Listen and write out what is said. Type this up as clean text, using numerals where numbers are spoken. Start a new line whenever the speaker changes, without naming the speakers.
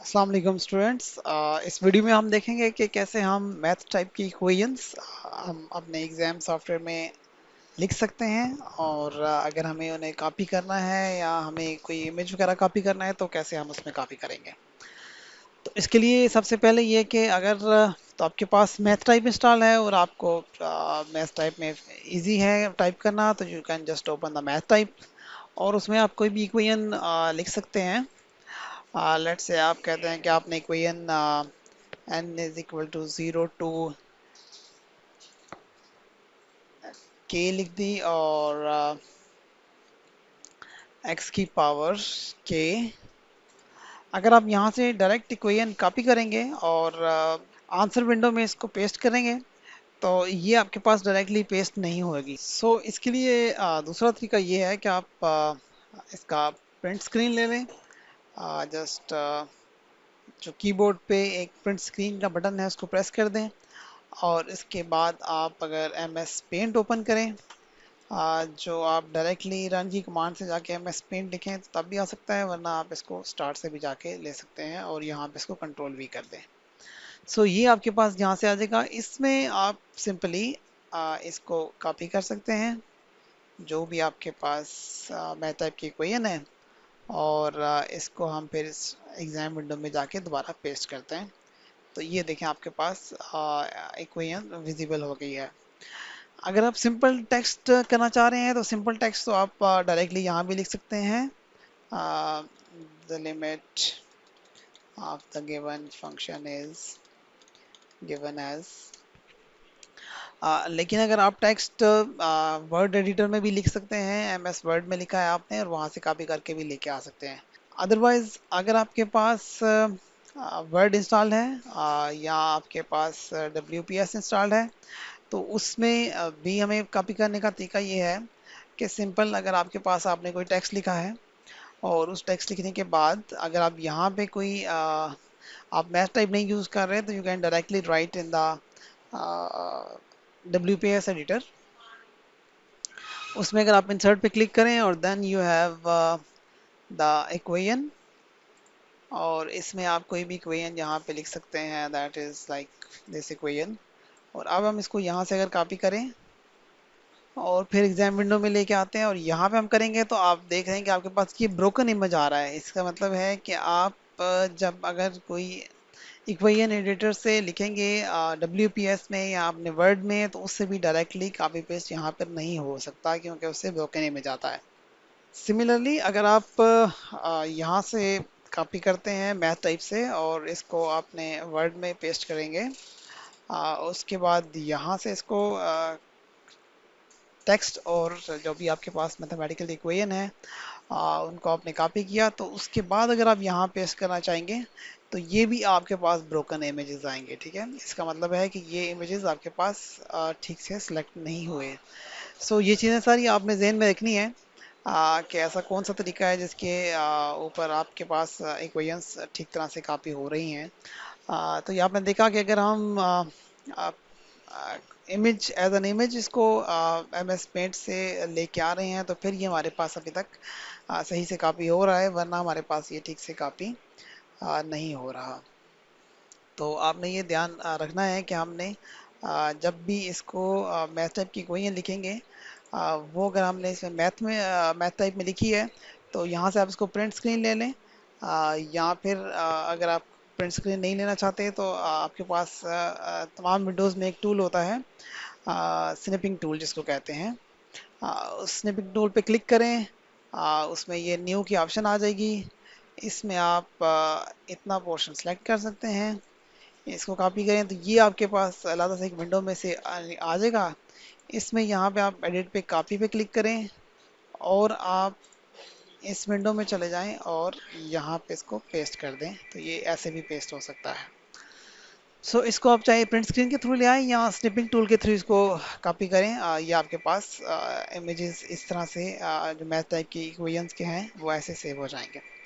अस्सलाम वालेकुम स्टूडेंट्स। इस वीडियो में हम देखेंगे कि कैसे हम मैथ टाइप की इक्वेशंस हम अपने एग्जाम सॉफ्टवेयर में लिख सकते हैं और अगर हमें उन्हें कॉपी करना है या हमें कोई इमेज वगैरह कॉपी करना है तो कैसे हम उसमें कॉपी करेंगे। तो इसके लिए सबसे पहले ये कि अगर तो आपके पास मैथ टाइप इंस्टॉल है और आपको मैथ टाइप में इजी है टाइप करना, तो you can just open the math type और उसमें आप कोई भी इक्वेशन लिख सकते हैं। लेट्स से आप कहते हैं कि आपने equation n is equal to 0 to k लिख दी और x की पावर k। अगर आप यहाँ से डायरेक्ट इक्वेशन कॉपी करेंगे और आंसर विंडो में इसको पेस्ट करेंगे तो ये आपके पास डायरेक्टली पेस्ट नहीं होगी। सो इसके लिए दूसरा तरीका ये है कि आप इसका प्रिंट स्क्रीन ले लें। जस्ट जो कीबोर्ड पे एक प्रिंट स्क्रीन का बटन है उसको प्रेस कर दें और इसके बाद आप अगर एम एस पेंट ओपन करें, जो आप डायरेक्टली रन की कमांड से जाके एम एस पेंट लिखें तो तब भी आ सकता है, वरना आप इसको स्टार्ट से भी जाके ले सकते हैं और यहाँ पे इसको कंट्रोल भी कर दें। सो ये आपके पास यहाँ से आ जाएगा। इसमें आप सिंपली इसको कॉपी कर सकते हैं जो भी आपके पास मैथ टाइप की इक्वेशन है और इसको हम फिर इस एग्जाम विंडो में जाके दोबारा पेस्ट करते हैं। तो ये देखें आपके पास इक्वेशन विजिबल हो गई है। अगर आप सिंपल टेक्स्ट करना चाह रहे हैं तो सिंपल टेक्स्ट तो आप डायरेक्टली यहाँ भी लिख सकते हैं। The limit of the given function is given as. लेकिन अगर आप टेक्स्ट वर्ड एडिटर में भी लिख सकते हैं, एम एस वर्ड में लिखा है आपने और वहाँ से कॉपी करके भी लेके आ सकते हैं। अदरवाइज अगर आपके पास वर्ड इंस्टॉल है या आपके पास डब्ल्यू पी एस इंस्टॉल्ड है तो उसमें भी हमें कॉपी करने का तरीका ये है कि सिंपल अगर आपके पास आपने कोई टेक्स्ट लिखा है और उस टेक्स्ट लिखने के बाद अगर आप यहाँ पे कोई आप मैथ टाइप नहीं यूज़ कर रहे तो you can directly write in the W P S editor. उसमें अगर आप इंसर्ट पे क्लिक करें और then you have the equation और इसमें आप कोई भी इक्वेशन यहाँ पे लिख सकते हैं, that is like this equation. और अब हम इसको यहाँ से अगर कॉपी करें और फिर एग्जाम विंडो में लेके आते हैं और यहाँ पे हम करेंगे तो आप देख रहे हैं कि आपके पास ये ब्रोकन इमेज आ रहा है। इसका मतलब है कि आप जब अगर कोई इक्वेशन एडिटर से लिखेंगे डब्ल्यू पी एस में या अपने वर्ड में तो उससे भी डायरेक्टली कॉपी पेस्ट यहाँ पर नहीं हो सकता क्योंकि उससे ब्रोकन इमेज आता है। सिमिलरली अगर आप यहाँ से कॉपी करते हैं मैथ टाइप से और इसको आपने वर्ड में पेस्ट करेंगे, उसके बाद यहाँ से इसको टेक्स्ट और जो भी आपके पास मैथमेटिकल इक्वेशन है उनको आपने कॉपी किया तो उसके बाद अगर आप यहाँ पेस्ट करना चाहेंगे तो ये भी आपके पास ब्रोकन इमेजेस आएंगे। ठीक है, इसका मतलब है कि ये इमेजेस आपके पास ठीक से सिलेक्ट नहीं हुए। सो ये चीज़ें सारी आपने जहन में रखनी है कि ऐसा कौन सा तरीका है जिसके ऊपर आपके पास इक्वेशंस ठीक तरह से कॉपी हो रही हैं। तो ये आपने देखा कि अगर हम इमेज एज एन इमेज इसको एम एस पेंट से लेके आ रहे हैं तो फिर ये हमारे पास अभी तक सही से कॉपी हो रहा है, वरना हमारे पास ये ठीक से कॉपी नहीं हो रहा। तो आपने ये ध्यान रखना है कि हमने जब भी इसको मैथ टाइप की इक्वेशन लिखेंगे वो अगर हमने इसमें मैथ टाइप में लिखी है तो यहाँ से आप इसको प्रिंट स्क्रीन ले लें, या फिर अगर आप प्रिंट स्क्रीन नहीं लेना चाहते तो आपके पास तमाम विंडोज़ में एक टूल होता है स्निपिंग टूल जिसको कहते हैं। उस स्निपिंग टूल पे क्लिक करें, उसमें ये न्यू की ऑप्शन आ जाएगी। इसमें आप इतना पोर्शन सेलेक्ट कर सकते हैं, इसको कॉपी करें तो ये आपके पास अलग से एक विंडो में से आ जाएगा। इसमें यहाँ पे आप एडिट पे कॉपी पे क्लिक करें और आप इस विंडो में चले जाएं और यहाँ पे इसको पेस्ट कर दें तो ये ऐसे भी पेस्ट हो सकता है। सो इसको आप चाहे प्रिंट स्क्रीन के थ्रू ले आएं या स्निपिंग टूल के थ्रू इसको कॉपी करें। ये आपके पास इमेजेस इस तरह से जो मैथ टाइप की इक्वेशंस के हैं वो ऐसे सेव हो जाएंगे।